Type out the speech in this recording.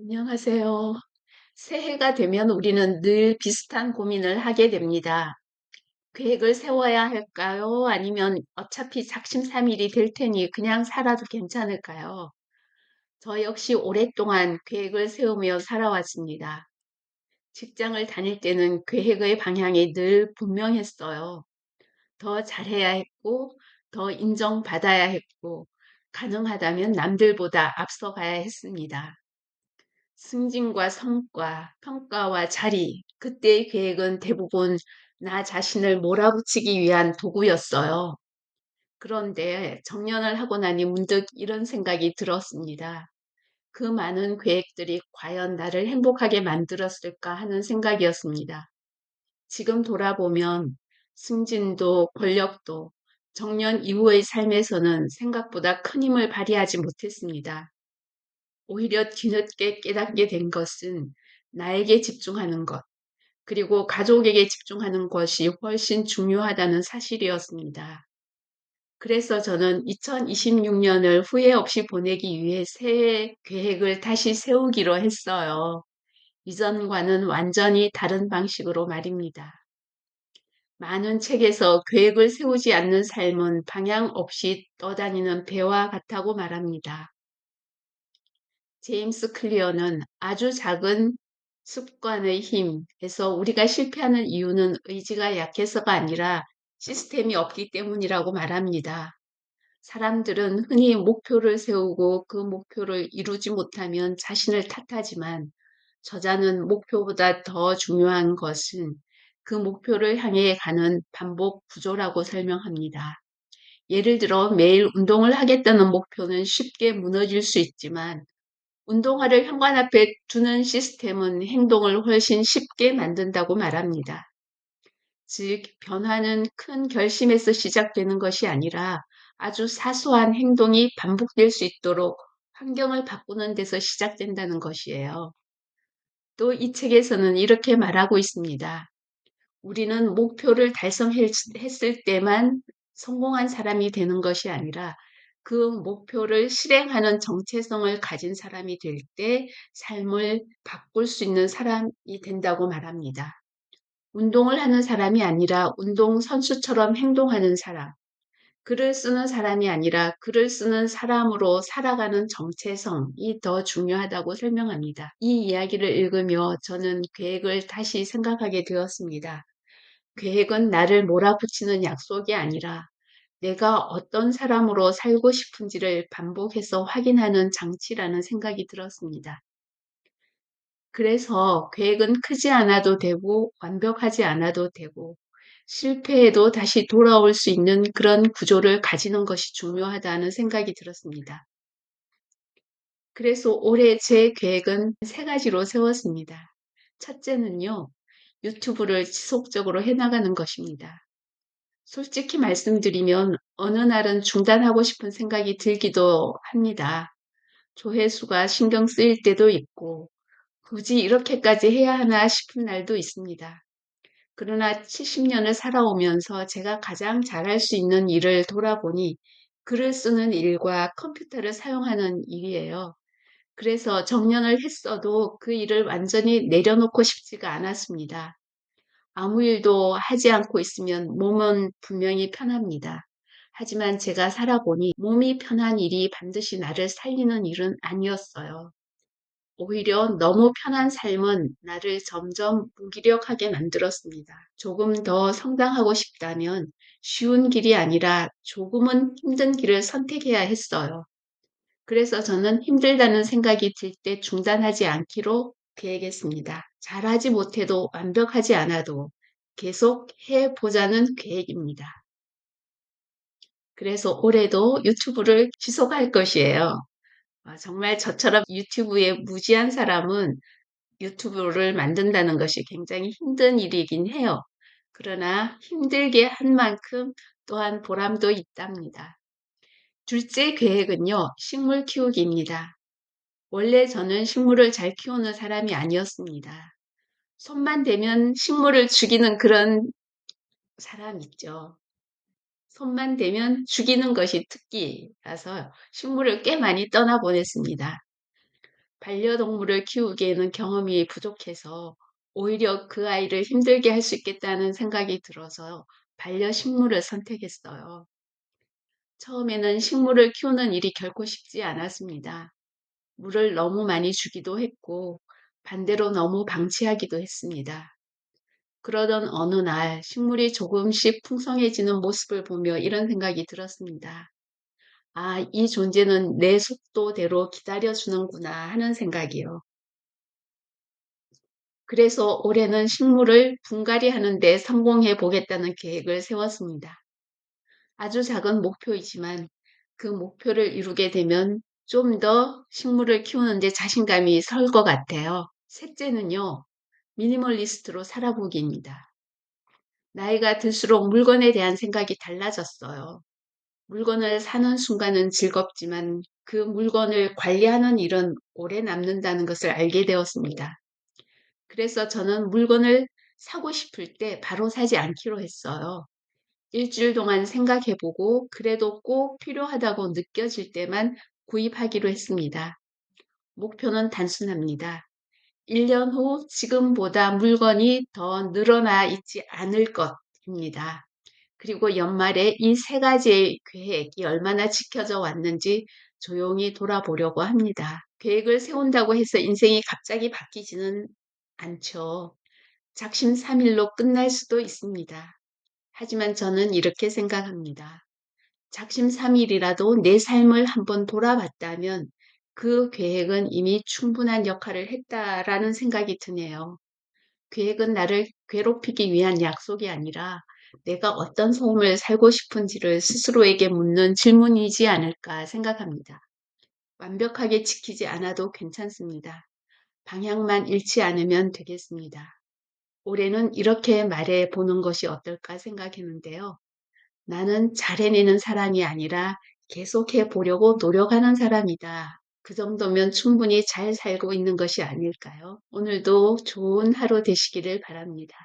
안녕하세요. 새해가 되면 우리는 늘 비슷한 고민을 하게 됩니다. 계획을 세워야 할까요? 아니면 어차피 작심삼일이 될 테니 그냥 살아도 괜찮을까요? 저 역시 오랫동안 계획을 세우며 살아왔습니다. 직장을 다닐 때는 계획의 방향이 늘 분명했어요. 더 잘해야 했고, 더 인정받아야 했고, 가능하다면 남들보다 앞서가야 했습니다. 승진과 성과, 평가와 자리, 그때의 계획은 대부분 나 자신을 몰아붙이기 위한 도구였어요. 그런데 정년을 하고 나니 문득 이런 생각이 들었습니다. 그 많은 계획들이 과연 나를 행복하게 만들었을까 하는 생각이었습니다. 지금 돌아보면 승진도 권력도 정년 이후의 삶에서는 생각보다 큰 힘을 발휘하지 못했습니다. 오히려 뒤늦게 깨닫게 된 것은 나에게 집중하는 것, 그리고 가족에게 집중하는 것이 훨씬 중요하다는 사실이었습니다. 그래서 저는 2026년을 후회 없이 보내기 위해 새해 계획을 다시 세우기로 했어요. 이전과는 완전히 다른 방식으로 말입니다. 많은 책에서 계획을 세우지 않는 삶은 방향 없이 떠다니는 배와 같다고 말합니다. 제임스 클리어는 아주 작은 습관의 힘에서 우리가 실패하는 이유는 의지가 약해서가 아니라 시스템이 없기 때문이라고 말합니다. 사람들은 흔히 목표를 세우고 그 목표를 이루지 못하면 자신을 탓하지만 저자는 목표보다 더 중요한 것은 그 목표를 향해 가는 반복 구조라고 설명합니다. 예를 들어 매일 운동을 하겠다는 목표는 쉽게 무너질 수 있지만 운동화를 현관 앞에 두는 시스템은 행동을 훨씬 쉽게 만든다고 말합니다. 즉, 변화는 큰 결심에서 시작되는 것이 아니라 아주 사소한 행동이 반복될 수 있도록 환경을 바꾸는 데서 시작된다는 것이에요. 또 이 책에서는 이렇게 말하고 있습니다. 우리는 목표를 달성했을 때만 성공한 사람이 되는 것이 아니라 그 목표를 실행하는 정체성을 가진 사람이 될 때 삶을 바꿀 수 있는 사람이 된다고 말합니다. 운동을 하는 사람이 아니라 운동 선수처럼 행동하는 사람, 글을 쓰는 사람이 아니라 글을 쓰는 사람으로 살아가는 정체성이 더 중요하다고 설명합니다. 이 이야기를 읽으며 저는 계획을 다시 생각하게 되었습니다. 계획은 나를 몰아붙이는 약속이 아니라 내가 어떤 사람으로 살고 싶은지를 반복해서 확인하는 장치라는 생각이 들었습니다. 그래서 계획은 크지 않아도 되고 완벽하지 않아도 되고 실패해도 다시 돌아올 수 있는 그런 구조를 가지는 것이 중요하다는 생각이 들었습니다. 그래서 올해 제 계획은 세 가지로 세웠습니다. 첫째는요, 유튜브를 지속적으로 해나가는 것입니다. 솔직히 말씀드리면 어느 날은 중단하고 싶은 생각이 들기도 합니다. 조회수가 신경 쓰일 때도 있고, 굳이 이렇게까지 해야 하나 싶은 날도 있습니다. 그러나 70년을 살아오면서 제가 가장 잘할 수 있는 일을 돌아보니 글을 쓰는 일과 컴퓨터를 사용하는 일이에요. 그래서 정년을 했어도 그 일을 완전히 내려놓고 싶지가 않았습니다. 아무 일도 하지 않고 있으면 몸은 분명히 편합니다. 하지만 제가 살아보니 몸이 편한 일이 반드시 나를 살리는 일은 아니었어요. 오히려 너무 편한 삶은 나를 점점 무기력하게 만들었습니다. 조금 더 성장하고 싶다면 쉬운 길이 아니라 조금은 힘든 길을 선택해야 했어요. 그래서 저는 힘들다는 생각이 들 때 중단하지 않기로 계획했습니다. 잘하지 못해도 완벽하지 않아도 계속 해보자는 계획입니다. 그래서 올해도 유튜브를 지속할 것이에요. 정말 저처럼 유튜브에 무지한 사람은 유튜브를 만든다는 것이 굉장히 힘든 일이긴 해요. 그러나 힘들게 한 만큼 또한 보람도 있답니다. 둘째 계획은요, 식물 키우기입니다. 원래 저는 식물을 잘 키우는 사람이 아니었습니다. 손만 대면 식물을 죽이는 그런 사람 있죠. 손만 대면 죽이는 것이 특기라서 식물을 꽤 많이 떠나보냈습니다. 반려동물을 키우기에는 경험이 부족해서 오히려 그 아이를 힘들게 할 수 있겠다는 생각이 들어서 반려식물을 선택했어요. 처음에는 식물을 키우는 일이 결코 쉽지 않았습니다. 물을 너무 많이 주기도 했고, 반대로 너무 방치하기도 했습니다. 그러던 어느 날 식물이 조금씩 풍성해지는 모습을 보며 이런 생각이 들었습니다. 아, 이 존재는 내 속도대로 기다려주는구나 하는 생각이요. 그래서 올해는 식물을 분갈이 하는데 성공해 보겠다는 계획을 세웠습니다. 아주 작은 목표이지만 그 목표를 이루게 되면 좀 더 식물을 키우는데 자신감이 설 것 같아요. 셋째는요, 미니멀리스트로 살아보기입니다. 나이가 들수록 물건에 대한 생각이 달라졌어요. 물건을 사는 순간은 즐겁지만 그 물건을 관리하는 일은 오래 남는다는 것을 알게 되었습니다. 그래서 저는 물건을 사고 싶을 때 바로 사지 않기로 했어요. 일주일 동안 생각해보고 그래도 꼭 필요하다고 느껴질 때만 구입하기로 했습니다. 목표는 단순합니다. 1년 후 지금보다 물건이 더 늘어나 있지 않을 것입니다. 그리고 연말에 이 세 가지의 계획이 얼마나 지켜져 왔는지 조용히 돌아보려고 합니다. 계획을 세운다고 해서 인생이 갑자기 바뀌지는 않죠. 작심삼일로 끝날 수도 있습니다. 하지만 저는 이렇게 생각합니다. 작심삼일이라도 내 삶을 한번 돌아봤다면 그 계획은 이미 충분한 역할을 했다라는 생각이 드네요. 계획은 나를 괴롭히기 위한 약속이 아니라 내가 어떤 삶을 살고 싶은지를 스스로에게 묻는 질문이지 않을까 생각합니다. 완벽하게 지키지 않아도 괜찮습니다. 방향만 잃지 않으면 되겠습니다. 올해는 이렇게 말해 보는 것이 어떨까 생각했는데요. 나는 잘 해내는 사람이 아니라 계속해 보려고 노력하는 사람이다. 그 정도면 충분히 잘 살고 있는 것이 아닐까요? 오늘도 좋은 하루 되시기를 바랍니다.